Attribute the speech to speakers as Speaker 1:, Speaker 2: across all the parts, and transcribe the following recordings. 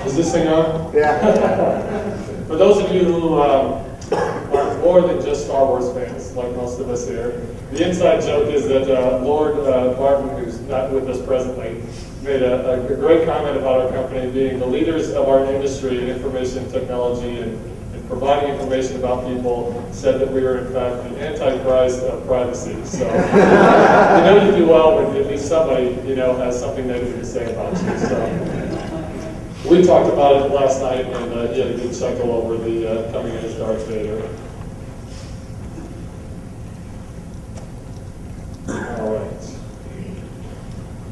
Speaker 1: Is this thing on?
Speaker 2: Yeah.
Speaker 1: For those of you who are more than just Star Wars fans, like most of us here, the inside joke is that Lord Martin, who's not with us presently, made a great comment about our company being the leaders of our industry in information technology and providing information about people, said that we are in fact the antichrist of privacy. So you do well when at least somebody has something negative to say about you. So we talked about it last night, and he had a good chuckle over the coming in as Darth Vader. All right.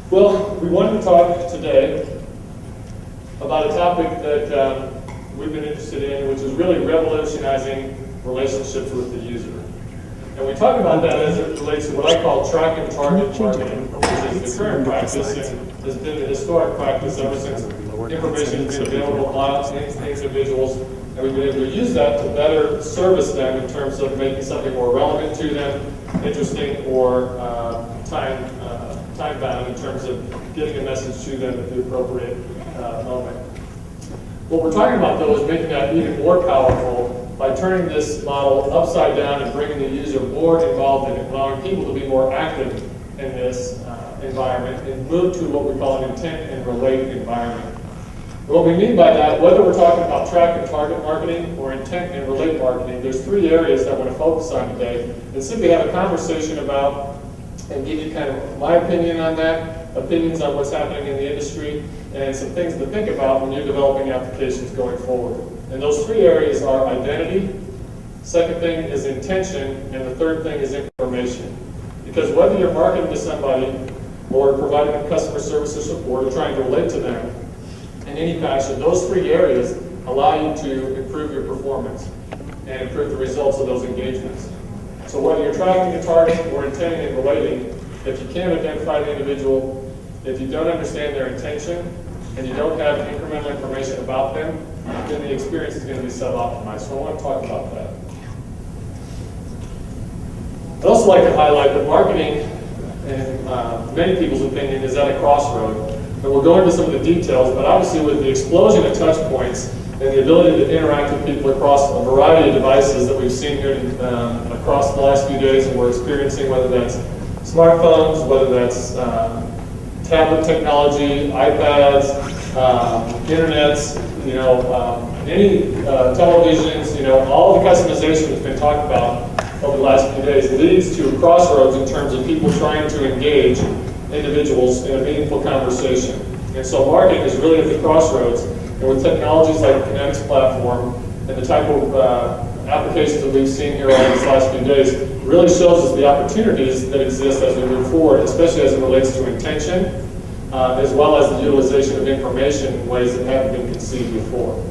Speaker 1: Well, we wanted to talk today about a topic that we've been interested in, which is really revolutionizing relationships with the user. And we talk about that as it relates to what I call track and target marketing, which is the current practice and has been the historic practice ever since information has been available to individuals, and we've been able to use that to better service them in terms of making something more relevant to them, interesting, or time-bound in terms of getting a message to them at the appropriate moment. What we're talking about, though, is making that even more powerful by turning this model upside down and bringing the user more involved in it, allowing people to be more active in this environment and move to what we call an intent and relate environment. What we mean by that, whether we're talking about track and target marketing or intent and relate marketing, there's three areas that I want to focus on today and simply have a conversation about and give you kind of my opinion on that, opinions on what's happening in the industry, and some things to think about when you're developing applications going forward. And those three areas are identity, second thing is intention, and the third thing is information. Because whether you're marketing to somebody or providing them customer service or support or trying to relate to them in any fashion, those three areas allow you to improve your performance and improve the results of those engagements. So whether you're tracking a target or intending and relating, if you can't identify the individual, if you don't understand their intention, and you don't have incremental information about them, then the experience is going to be sub-optimized. So I want to talk about that. I'd also like to highlight that marketing, in many people's opinion, is at a crossroad. And we'll go into some of the details, but obviously with the explosion of touch points and the ability to interact with people across a variety of devices that we've seen here across the last few days and we're experiencing, whether that's smartphones, whether that's tablet technology, iPads, internets, any televisions, all the customization that's been talked about over the last few days leads to a crossroads in terms of people trying to engage individuals in a meaningful conversation. And so marketing is really at the crossroads, and with technologies like the Kynetx platform and the type of applications that we've seen here over these last few days really shows us the opportunities that exist as we move forward, especially as it relates to intention, as well as the utilization of information in ways that haven't been conceived before.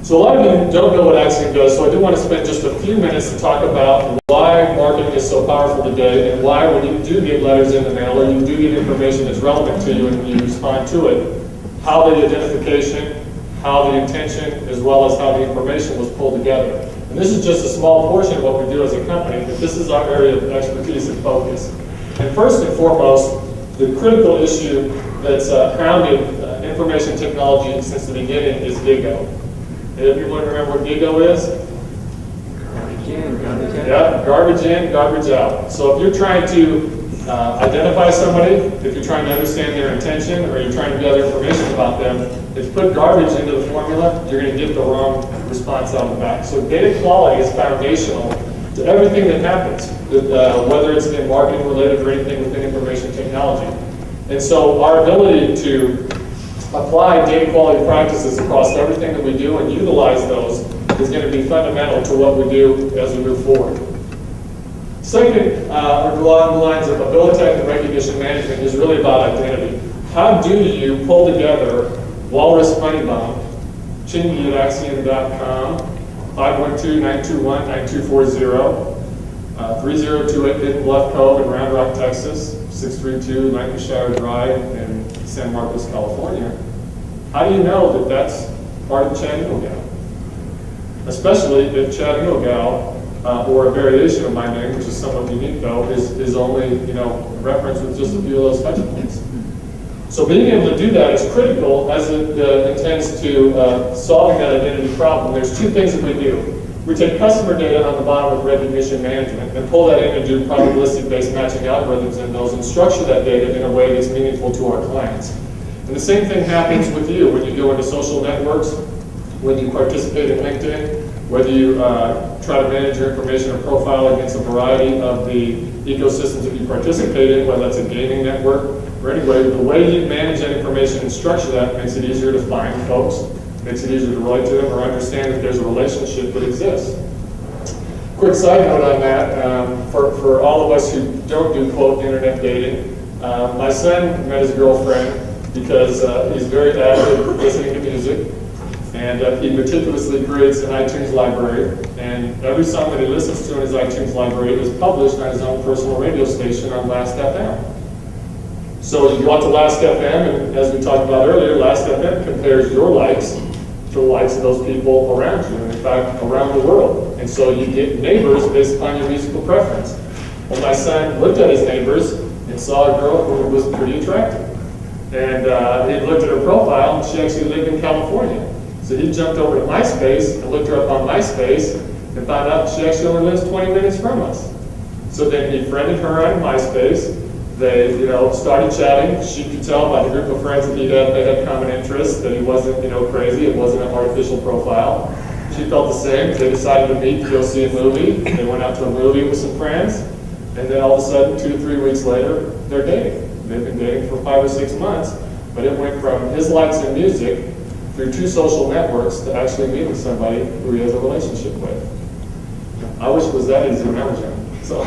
Speaker 1: So a lot of you don't know what Acxiom does, so I do want to spend just a few minutes to talk about why marketing is so powerful today, and why when you do get letters in the mail or you do get information that's relevant to you and you respond to it, how the identification, how the intention, as well as how the information was pulled together. And this is just a small portion of what we do as a company, but this is our area of expertise and focus. And first and foremost, the critical issue that's grounded information technology since the beginning is GIGO. Everyone remember what GIGO is?
Speaker 2: Garbage in, garbage out.
Speaker 1: Yeah, garbage in, garbage out. So if you're trying to identify somebody, if you're trying to understand their intention, or you're trying to gather information about them, if you put garbage into the formula, you're going to get the wrong response out of the back. So data quality is foundational to everything that happens, whether it's in marketing related or anything within information technology. And so our ability to apply data quality practices across everything that we do and utilize those is going to be fundamental to what we do as we move forward. Second, along the lines of ability and recognition management is really about identity. how do you pull together Walrus Money Bomb, Chingy at Acxiom.com, 512-921-9240, 3028 Hidden Bluff Cove in Round Rock, Texas, 632 Lancashire Drive in San Marcos, California. How do you know that that's part of Chad Engelgau? Especially if Chad Engelgau, or a variation of my name, which is somewhat unique though, is only, referenced with just a few of those touch points. So being able to do that is critical as it intends to solving that identity problem. There's two things that we do. We take customer data on the bottom of recognition management and pull that in and do probabilistic-based matching algorithms in those and structure that data in a way that's meaningful to our clients. And the same thing happens with you when you go into social networks, when you participate in LinkedIn, whether you try to manage your information or profile against a variety of the ecosystems that you participate in, whether that's a gaming network or anyway, the way you manage that information and structure that makes it easier to find folks, makes it easier to relate to them or understand if there's a relationship that exists. Quick side note on that, for all of us who don't do, quote, internet dating, my son met his girlfriend because he's very avid listening to music, and he meticulously creates an iTunes library, and every song that he listens to in his iTunes library is published on his own personal radio station on Last.fm. So you go out to Last.fm, and as we talked about earlier, Last.fm compares your likes to the likes of those people around you, and in fact, around the world. And so you get neighbors based upon your musical preference. Well, my son looked at his neighbors and saw a girl who was pretty attractive. And he looked at her profile, and she actually lived in California. So he jumped over to MySpace and looked her up on MySpace and found out she actually only lives 20 minutes from us. So then he friended her on MySpace. They, started chatting. She could tell by the group of friends that they had common interests, that he wasn't, crazy. It wasn't an artificial profile. She felt the same. They decided to meet to go see a movie. They went out to a movie with some friends, and then all of a sudden, 2 to 3 weeks later, they're dating. They've been dating for 5 or 6 months, but it went from his likes in music through 2 social networks to actually meeting somebody who he has a relationship with. I wish it was that easy when I was young. So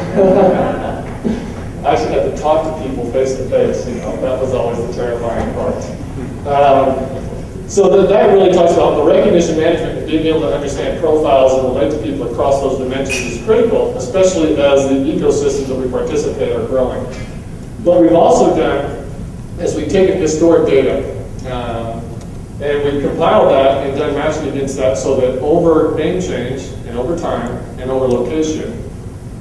Speaker 1: I actually had to talk to people face to face. That was always the terrifying part. So that really talks about the recognition management and being able to understand profiles and relate to people across those dimensions is critical, especially as the ecosystems that we participate are growing. What we've also done is we've taken historic data and we've compiled that and done matching against that so that over name change and over time and over location,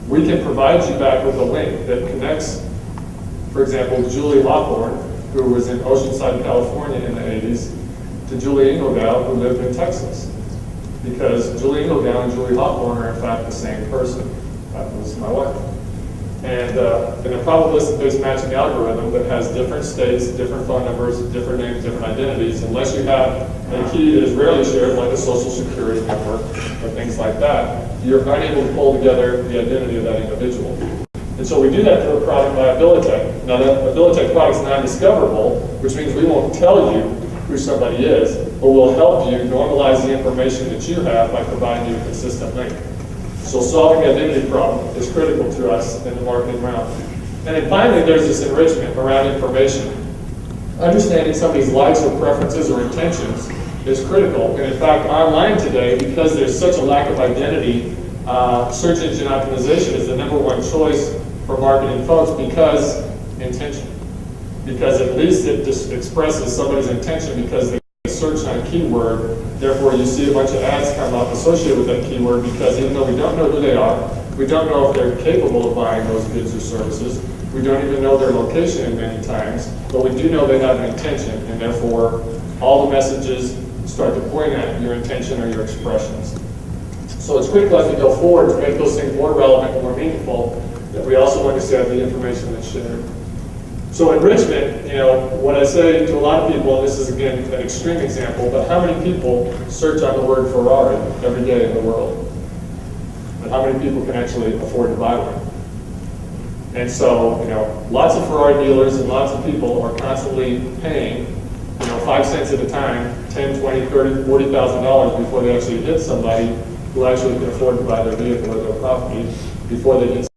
Speaker 1: we can provide you back with a link that connects, for example, Julie Hawthorne, who was in Oceanside, California in the 80s, to Julie Engelgau, who lived in Texas. Because Julie Engelgau and Julie Hawthorne are in fact the same person. That was my wife. And in a probabilistic-based matching algorithm that has different states, different phone numbers, different names, different identities, unless you have a key that is rarely shared, like a social security number or things like that, you're unable to pull together the identity of that individual. And so we do that through a product by Abilitech. Now that Abilitech product is non-discoverable, which means we won't tell you who somebody is, but we'll help you normalize the information that you have by providing you a consistent link. So solving the identity problem is critical to us in the marketing realm. And then finally, there's this enrichment around information. Understanding somebody's likes or preferences or intentions is critical. And in fact, online today, because there's such a lack of identity, search engine optimization is the #1 choice for marketing folks because intention. Because at least it just expresses somebody's intention because they search on a keyword. Therefore, you see a bunch of ads come up associated with that keyword because even though we don't know who they are, we don't know if they're capable of buying those goods or services, we don't even know their location in many times, but we do know they have an intention, and therefore all the messages start to point at your intention or your expressions. So it's critical as we go forward to make those things more relevant and more meaningful that we also understand the information that's shared. So enrichment, what I say to a lot of people, and this is again an extreme example, but how many people search on the word Ferrari every day in the world? But how many people can actually afford to buy one? And so, lots of Ferrari dealers and lots of people are constantly paying, 5 cents at a time, $10, $20, $30, $40,000 before they actually hit somebody who actually can afford to buy their vehicle or their property before they get